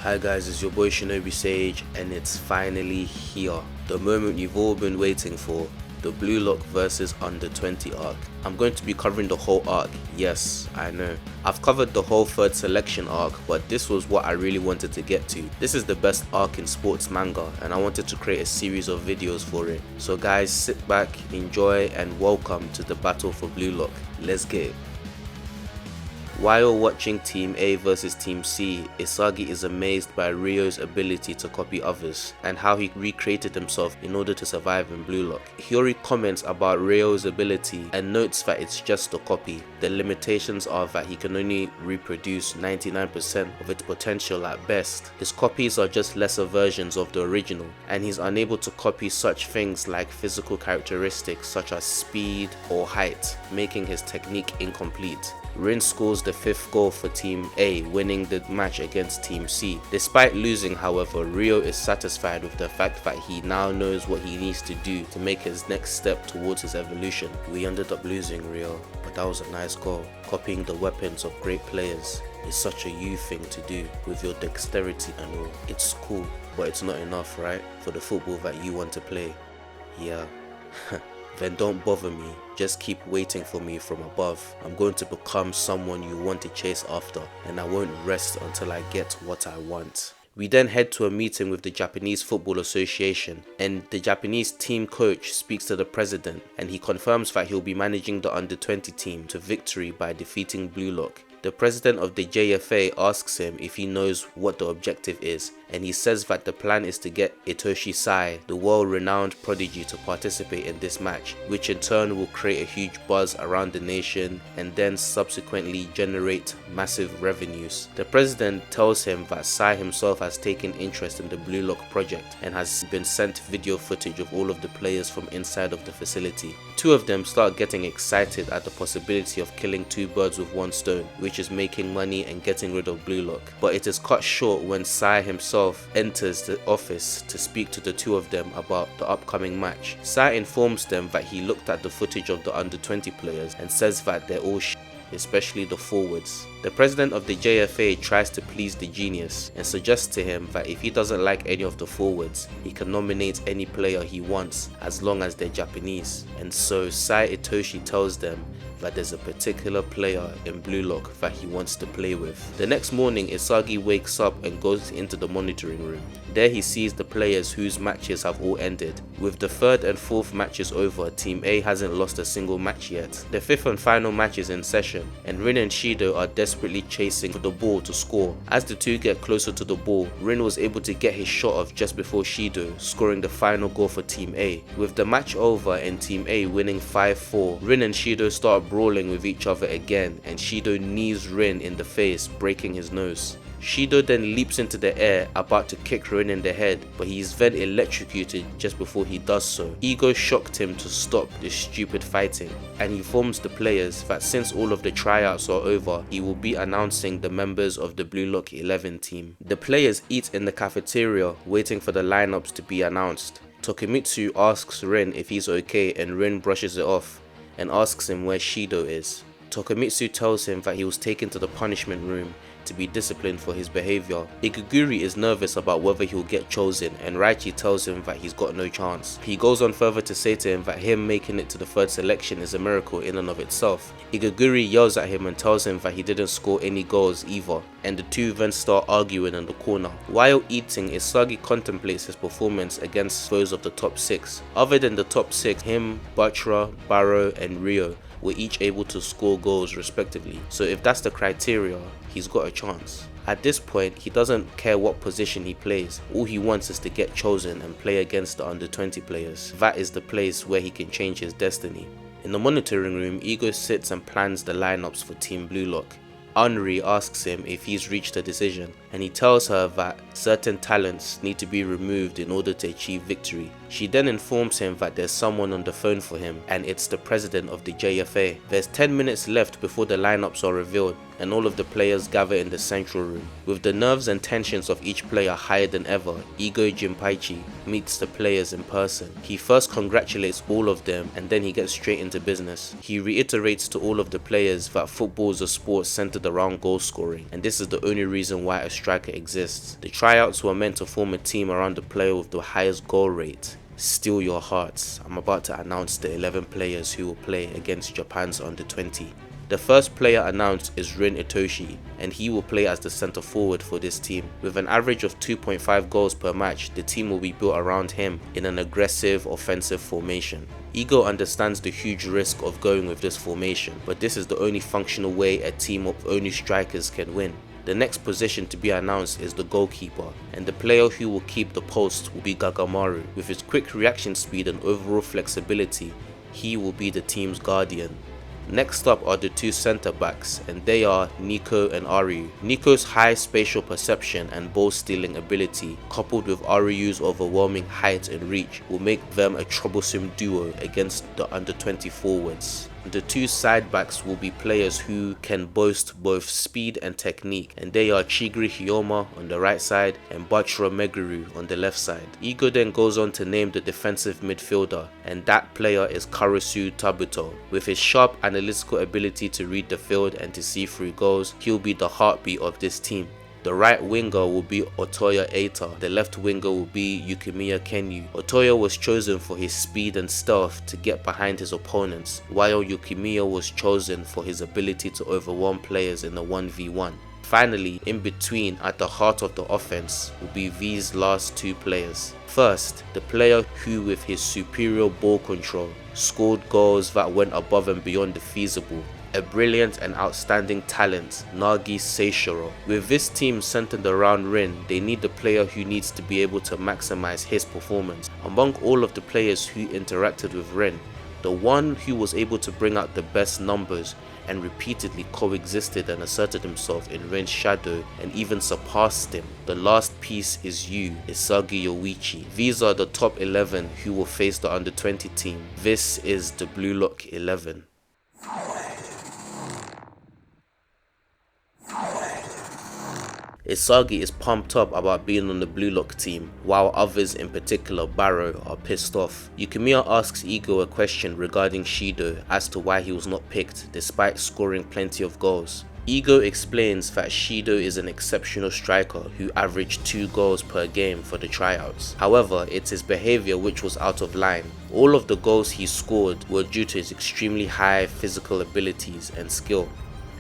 Hi guys, it's your boy Shinobi Sage and it's finally here. The moment you've all been waiting for, the Blue Lock versus Under 20 arc. I'm going to be covering the whole arc, yes, I know. I've covered the whole third selection arc, but this was what I really wanted to get to. This is the best arc in sports manga and I wanted to create a series of videos for it. So guys, sit back, enjoy and welcome to the battle for Blue Lock. Let's get it. While watching Team A versus Team C, Isagi is amazed by Ryo's ability to copy others and how he recreated himself in order to survive in Blue Lock. Hiyori comments about Ryo's ability and notes that it's just a copy. The limitations are that he can only reproduce 99% of its potential at best. His copies are just lesser versions of the original, and he's unable to copy such things like physical characteristics such as speed or height, making his technique incomplete. Rin scores the 5th goal for Team A, winning the match against Team C. Despite losing, however, Ryo is satisfied with the fact that he now knows what he needs to do to make his next step towards his evolution. We ended up losing, Ryo, but that was a nice goal. Copying the weapons of great players is such a you thing to do with your dexterity and all. It's cool, but it's not enough, right? For the football that you want to play. Yeah. Then don't bother me, just keep waiting for me from above. I'm going to become someone you want to chase after, and I won't rest until I get what I want. We then head to a meeting with the Japanese Football Association, and the Japanese team coach speaks to the president and he confirms that he'll be managing the under-20 team to victory by defeating Blue Lock. The president of the JFA asks him if he knows what the objective is, and he says that the plan is to get Itoshi Sai, the world-renowned prodigy, to participate in this match, which in turn will create a huge buzz around the nation and then subsequently generate massive revenues. The president tells him that Sai himself has taken interest in the Blue Lock project and has been sent video footage of all of the players from inside of the facility. Two of them start getting excited at the possibility of killing two birds with one stone, which is making money and getting rid of Blue Lock. But it is cut short when Sai himself enters the office to speak to the two of them about the upcoming match. Sai informs them that he looked at the footage of the under-20 players and says that they're all especially the forwards. The president of the JFA tries to please the genius and suggests to him that if he doesn't like any of the forwards, he can nominate any player he wants as long as they're Japanese. And so Sai Itoshi tells them that there's a particular player in Blue Lock that he wants to play with. The next morning, Isagi wakes up and goes into the monitoring room. There he sees the players whose matches have all ended. With the 3rd and 4th matches over, Team A hasn't lost a single match yet. The 5th and final match is in session, and Rin and Shido are desperately chasing for the ball to score. As the two get closer to the ball, Rin was able to get his shot off just before Shido, scoring the final goal for Team A. With the match over and Team A winning 5-4, Rin and Shido start brawling with each other again, and Shido knees Rin in the face, breaking his nose. Shido then leaps into the air, about to kick Rin in the head, but he is then electrocuted just before he does so. Ego shocked him to stop this stupid fighting, and he informs the players that since all of the tryouts are over, he will be announcing the members of the Blue Lock 11 team. The players eat in the cafeteria, waiting for the lineups to be announced. Tokimitsu asks Rin if he's okay, and Rin brushes it off and asks him where Shido is. Tokimitsu tells him that he was taken to the punishment room to be disciplined for his behavior. Ikiguri is nervous about whether he'll get chosen, and Raichi tells him that he's got no chance. He goes on further to say to him that him making it to the 3rd selection is a miracle in and of itself. Ikiguri yells at him and tells him that he didn't score any goals either, and the two then start arguing in the corner. While eating, Isagi contemplates his performance against those of the top 6. Other than the top 6, him, Batra, Baro and Ryo were each able to score goals respectively, so if that's the criteria, he's got a chance. At this point, he doesn't care what position he plays, all he wants is to get chosen and play against the under-20 players. That is the place where he can change his destiny. In the monitoring room, Ego sits and plans the lineups for Team Blue Lock. Anri asks him if he's reached a decision, and he tells her that certain talents need to be removed in order to achieve victory. She then informs him that there's someone on the phone for him, and it's the president of the JFA. There's 10 minutes left before the lineups are revealed, and all of the players gather in the central room. With the nerves and tensions of each player higher than ever, Ego Jinpaichi meets the players in person. He first congratulates all of them, and then he gets straight into business. He reiterates to all of the players that football is a sport centered around goal scoring, and this is the only reason why a striker exists. The tryouts were meant to form a team around the player with the highest goal rate. Steal your hearts, I'm about to announce the 11 players who will play against Japan's under-20. The first player announced is Rin Itoshi, and he will play as the centre forward for this team. With an average of 2.5 goals per match, the team will be built around him in an aggressive offensive formation. Igo understands the huge risk of going with this formation, but this is the only functional way a team of only strikers can win. The next position to be announced is the goalkeeper, and the player who will keep the post will be Gagamaru. With his quick reaction speed and overall flexibility, he will be the team's guardian. Next up are the two centre backs, and they are Nico and Aryu. Nico's high spatial perception and ball stealing ability, coupled with Aryu's overwhelming height and reach, will make them a troublesome duo against the under-20 forwards. The two side backs will be players who can boast both speed and technique, and they are Chigiri Hiyoma on the right side and Bachira Meguru on the left side. Igo then goes on to name the defensive midfielder, and that player is Karasu Tabuto. With his sharp analytical ability to read the field and to see through goals, he'll be the heartbeat of this team. The right winger will be Otoya Eita, the left winger will be Yukimiya Kenyu. Otoya was chosen for his speed and stealth to get behind his opponents, while Yukimiya was chosen for his ability to overwhelm players in the 1v1. Finally, in between, at the heart of the offense, will be these last two players. First, the player who with his superior ball control scored goals that went above and beyond the feasible. A brilliant and outstanding talent, Nagi Seishiro. With this team centered around Rin, they need the player who needs to be able to maximize his performance. Among all of the players who interacted with Rin, the one who was able to bring out the best numbers and repeatedly coexisted and asserted himself in Rin's shadow and even surpassed him. The last piece is Isagi Yoichi. These are the top 11 who will face the under-20 team. This is the Blue Lock 11. Isagi is pumped up about being on the Blue Lock team, while others, in particular Barrow, are pissed off. Yukimiya asks Igo a question regarding Shido as to why he was not picked despite scoring plenty of goals. Igo explains that Shido is an exceptional striker who averaged 2 goals per game for the tryouts. However, it's his behavior which was out of line. All of the goals he scored were due to his extremely high physical abilities and skill,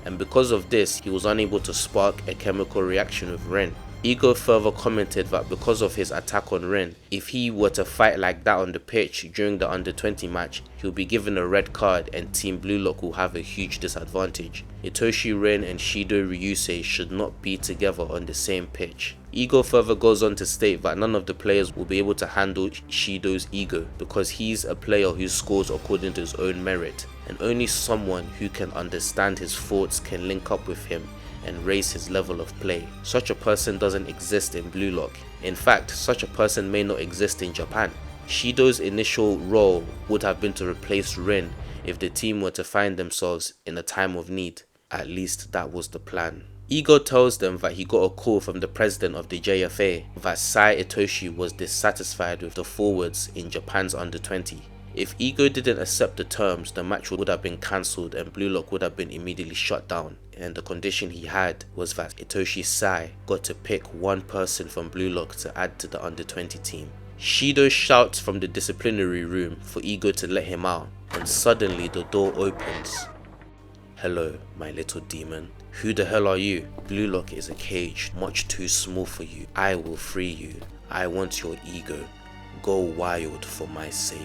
and because of this, he was unable to spark a chemical reaction with Rin. Igo further commented that because of his attack on Rin, if he were to fight like that on the pitch during the under-20 match, he'll be given a red card and Team Blue Lock will have a huge disadvantage. Itoshi Rin and Shido Ryusei should not be together on the same pitch. Igo further goes on to state that none of the players will be able to handle Shido's ego because he's a player who scores according to his own merit, and only someone who can understand his thoughts can link up with him and raise his level of play. Such a person doesn't exist in Blue Lock. In fact, such a person may not exist in Japan. Shido's initial role would have been to replace Rin if the team were to find themselves in a time of need. At least that was the plan. Igo tells them that he got a call from the president of the JFA that Sai Itoshi was dissatisfied with the forwards in Japan's under-20. If Igo didn't accept the terms, the match would have been cancelled and Blue Lock would have been immediately shut down. And the condition he had was that Itoshi Sai got to pick one person from Blue Lock to add to the under-20 team. Shido shouts from the disciplinary room for Igo to let him out, and suddenly the door opens. "Hello, my little demon. Who the hell are you? Blue Lock is a cage, much too small for you. I will free you. I want your ego. Go wild for my sake."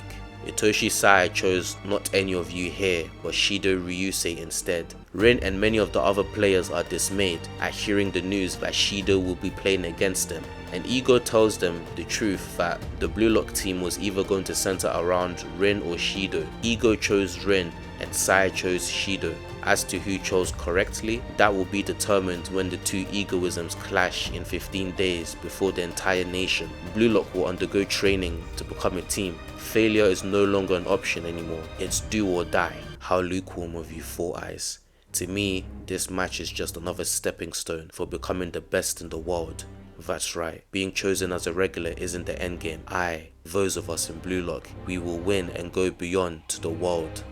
Itoshi Sai chose not any of you here, but Shido Ryusei instead. Rin and many of the other players are dismayed at hearing the news that Shido will be playing against them, and Igo tells them the truth that the Blue Lock team was either going to center around Rin or Shido. Igo chose Rin and Sai chose Shido. As to who chose correctly, that will be determined when the two egoisms clash in 15 days before the entire nation. Blue Lock will undergo training to become a team. Failure is no longer an option anymore. It's do or die. How lukewarm of you, Four Eyes. To me, this match is just another stepping stone for becoming the best in the world. That's right, being chosen as a regular isn't the endgame. Those of us in Blue Lock, we will win and go beyond to the world.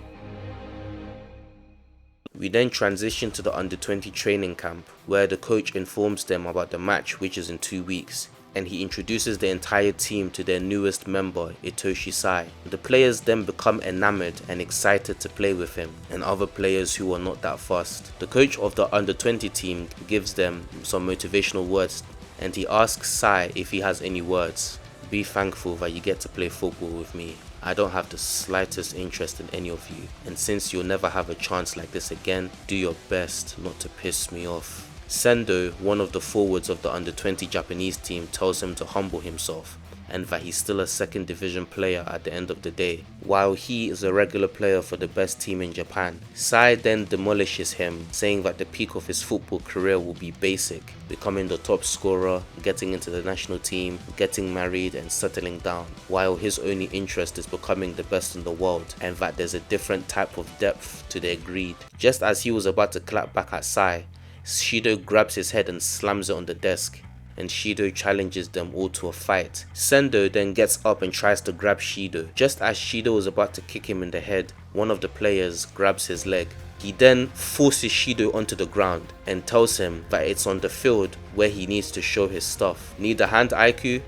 We then transition to the under 20 training camp, where the coach informs them about the match, which is in 2 weeks, and he introduces the entire team to their newest member, Itoshi Sai. The players then become enamored and excited to play with him, and other players who are not that fast. The coach of the under 20 team gives them some motivational words, and he asks Sai if he has any words. Be thankful that you get to play football with me. I don't have the slightest interest in any of you, and since you'll never have a chance like this again, do your best not to piss me off. Sendo, one of the forwards of the under 20 Japanese team, tells him to humble himself and that he's still a second division player at the end of the day, while he is a regular player for the best team in Japan. Sai then demolishes him, saying that the peak of his football career will be basic, becoming the top scorer, getting into the national team, getting married and settling down, while his only interest is becoming the best in the world, and that there's a different type of depth to their greed. Just as he was about to clap back at Sai, Shido grabs his head and slams it on the desk, and Shido challenges them all to a fight. Sendo then gets up and tries to grab Shido. Just as Shido was about to kick him in the head, one of the players grabs his leg. He then forces Shido onto the ground and tells him that it's on the field where he needs to show his stuff. Need a hand, Aiku?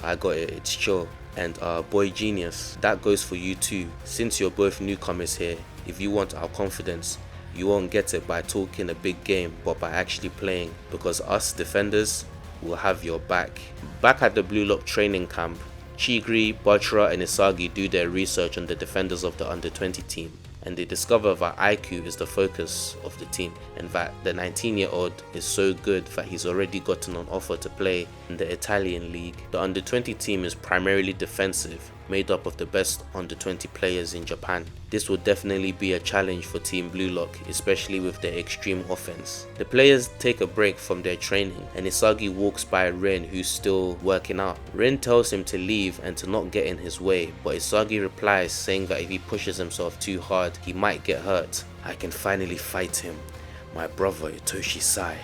I got it, it's chill. And boy genius, that goes for you too. Since you're both newcomers here, if you want our confidence, you won't get it by talking a big game, but by actually playing, because us defenders will have your back. Back at the Blue Lock training camp, Chigri, Bachra and Isagi do their research on the defenders of the under 20 team, and they discover that IQ is the focus of the team, and that the 19-year-old is so good that he's already gotten an offer to play in the Italian league. The under 20 team is primarily defensive, made up of the best under 20 players in Japan. This will definitely be a challenge for Team Blue Lock, especially with their extreme offense. The players take a break from their training, and Isagi walks by Rin, who's still working out. Rin tells him to leave and to not get in his way, but Isagi replies saying that if he pushes himself too hard, he might get hurt. I can finally fight him, my brother Itoshi Sai.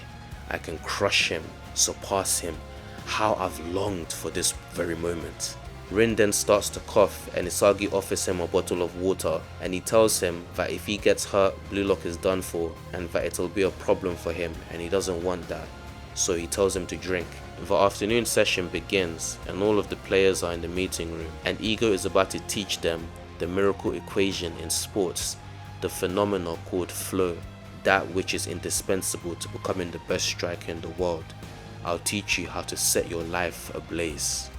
I can crush him, surpass him. How I've longed for this very moment. Rin then starts to cough, and Isagi offers him a bottle of water, and he tells him that if he gets hurt, Blue Lock is done for, and that it'll be a problem for him, and he doesn't want that. So he tells him to drink. The afternoon session begins, and all of the players are in the meeting room, and Ego is about to teach them the miracle equation in sports, the phenomenon called flow, that which is indispensable to becoming the best striker in the world. I'll teach you how to set your life ablaze.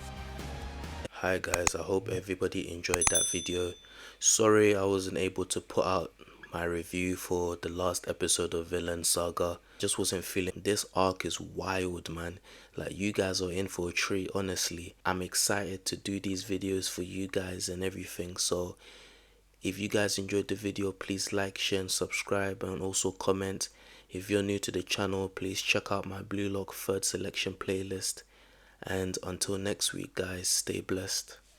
Hi guys, I hope everybody enjoyed that video. Sorry I wasn't able to put out my review for the last episode of Villain Saga. Just wasn't feeling. This arc is wild, man. Like, you guys are in for a treat, honestly. I'm excited to do these videos for you guys and everything. So if you guys enjoyed the video, please like, share and subscribe, and also comment. If you're new to the channel, please check out my Blue Lock third selection playlist. And until next week guys, stay blessed.